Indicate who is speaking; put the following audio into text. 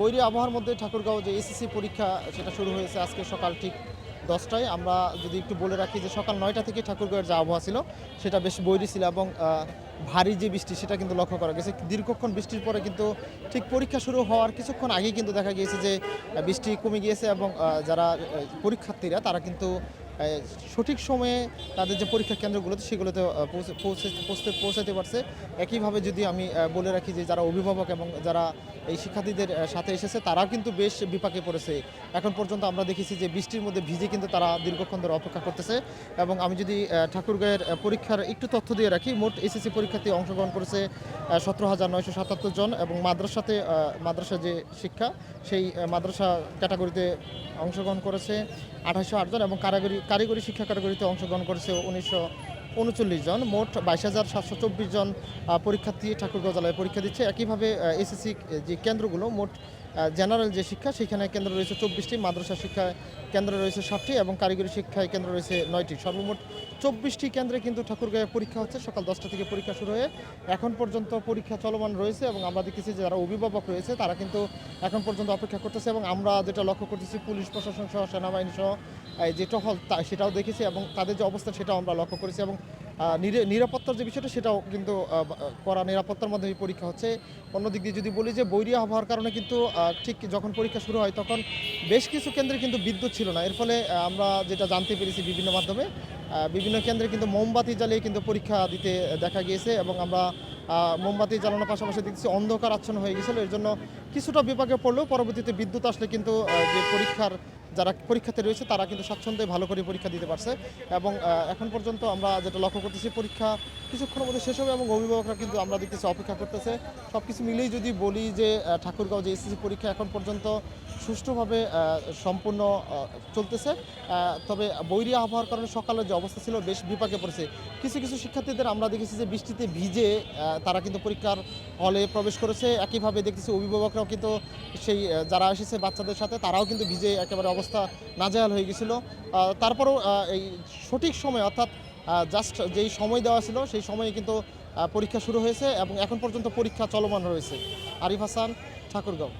Speaker 1: বৈরী আবহাওয়ার মধ্যে ঠাকুরগাঁও যে এসএসসি পরীক্ষা সেটা শুরু হয়েছে আজকে সকাল ঠিক 10টায়। আমরা যদি একটু বলে রাখি যে সকাল 9টা থেকে ঠাকুরগাঁওয়ের যে আবহাওয়া ছিল সেটা বেশ বৈরী ছিল এবং ভারী যে বৃষ্টি সেটা কিন্তু লক্ষ্য করা গেছে। দীর্ঘক্ষণ বৃষ্টির পরে কিন্তু ঠিক পরীক্ষা শুরু হওয়ার কিছুক্ষণ আগেই কিন্তু দেখা গিয়েছে যে বৃষ্টি কমে গিয়েছে এবং যারা পরীক্ষার্থীরা তারা কিন্তু সঠিক সময়ে তাদের যে পরীক্ষা কেন্দ্রগুলোতে সেগুলোতে পৌঁছাতে পারছে। একইভাবে যদি আমি বলে রাখি যে যারা অভিভাবক এবং যারা এই শিক্ষার্থীদের সাথে এসেছে তারাও কিন্তু বেশ বিপাকে পড়েছে। এখন পর্যন্ত আমরা দেখেছি যে বৃষ্টির মধ্যে ভিজে কিন্তু তারা দীর্ঘক্ষণ ধরে অপেক্ষা করতেছে। এবং আমি যদি ঠাকুরগাঁয়ের পরীক্ষার একটু তথ্য দিয়ে রাখি, মোট এসএসসি পরীক্ষার্থী অংশগ্রহণ করেছে 17,977 জন এবং মাদ্রাসা যে শিক্ষা সেই মাদ্রাসা ক্যাটাগরিতে অংশগ্রহণ করেছে 2808 জন এবং কারিগরি শিক্ষা ক্যাটাগরিতে অংশগ্রহণ করেছে 1939 জন। মোট 22,724 জন পরীক্ষার্থী ঠাকুরগাঁও জেলায় পরীক্ষা দিচ্ছে। একইভাবে এসএসসি যে কেন্দ্রগুলো মোট জেনারেল যে শিক্ষা সেখানে কেন্দ্র রয়েছে 24টি, মাদ্রাসা শিক্ষা কেন্দ্র রয়েছে 7টি এবং কারিগরি শিক্ষায় কেন্দ্র রয়েছে 9টি। সর্বমোট 24টি কেন্দ্রে কিন্তু ঠাকুরগাঁয়ে পরীক্ষা হচ্ছে। সকাল 10টা থেকে পরীক্ষা শুরু হয়ে এখন পর্যন্ত পরীক্ষা চলমান রয়েছে এবং আমরা দেখতেছি যে যারা অভিভাবক রয়েছে তারা কিন্তু এখন পর্যন্ত অপেক্ষা করতেছে এবং আমরা যেটা লক্ষ্য করতেছি পুলিশ প্রশাসন সহ সেনাবাহিনী সহ যে টহল সেটাও দেখেছি এবং তাদের যে অবস্থা সেটাও আমরা লক্ষ্য করেছি এবং নিরাপত্তার যে বিষয়টা সেটাও কিন্তু কড়া নিরাপত্তার মধ্যে এই পরীক্ষা হচ্ছে। অন্যদিক দিয়ে যদি বলি যে বৈরী আবহাওয়ার কারণে কিন্তু ঠিক যখন পরীক্ষা শুরু হয় তখন বেশ কিছু কেন্দ্রে কিন্তু বিদ্যুৎ ছিল না। এর ফলে আমরা যেটা জানতে পেরেছি বিভিন্ন মাধ্যমে বিভিন্ন কেন্দ্রে কিন্তু মোমবাতি জ্বালিয়ে কিন্তু পরীক্ষা দিতে দেখা গিয়েছে এবং আমরা মোমবাতি জ্বালানোর পাশাপাশি দেখছি অন্ধকার আচ্ছন্ন হয়ে গেছিলো। এর জন্য কিছুটা বিপাকে পড়লেও পরবর্তীতে বিদ্যুৎ আসলে কিন্তু যে যারা পরীক্ষাতে রয়েছে তারা কিন্তু স্বাচ্ছন্দ্যে ভালো করে পরীক্ষা দিতে পারছে এবং এখন পর্যন্ত আমরা যেটা লক্ষ্য করতেছি পরীক্ষা কিছুক্ষণের মধ্যে শেষ হবে এবং অভিভাবকরা কিন্তু আমরা দেখতেছি অপেক্ষা করতেছে। সব কিছু মিলেই যদি বলি যে ঠাকুরগাঁও যে এসএসসি পরীক্ষা এখন পর্যন্ত সুষ্ঠুভাবে সম্পূর্ণ চলতেছে। তবে বৈরী আবহাওয়ার কারণে সকালের যে অবস্থা ছিল বেশ বিপাকে পড়েছে। কিছু কিছু শিক্ষার্থীদের আমরা দেখেছি যে বৃষ্টিতে ভিজে তারা কিন্তু পরীক্ষার হলে প্রবেশ করেছে। একইভাবে দেখতেছি অভিভাবকরাও কিন্তু সেই যারা এসেছে বাচ্চাদের সাথে তারাও কিন্তু ভিজে একেবারে অবস্থা নাজেহাল হয়ে গেছিল। তারপরেও এই সঠিক সময় অর্থাৎ জাস্ট যেই সময় দেওয়া ছিল সেই সময়ে কিন্তু পরীক্ষা শুরু হয়েছে এবং এখন পর্যন্ত পরীক্ষা চলমান রয়েছে। আরিফ হাসান, ঠাকুরগাঁও।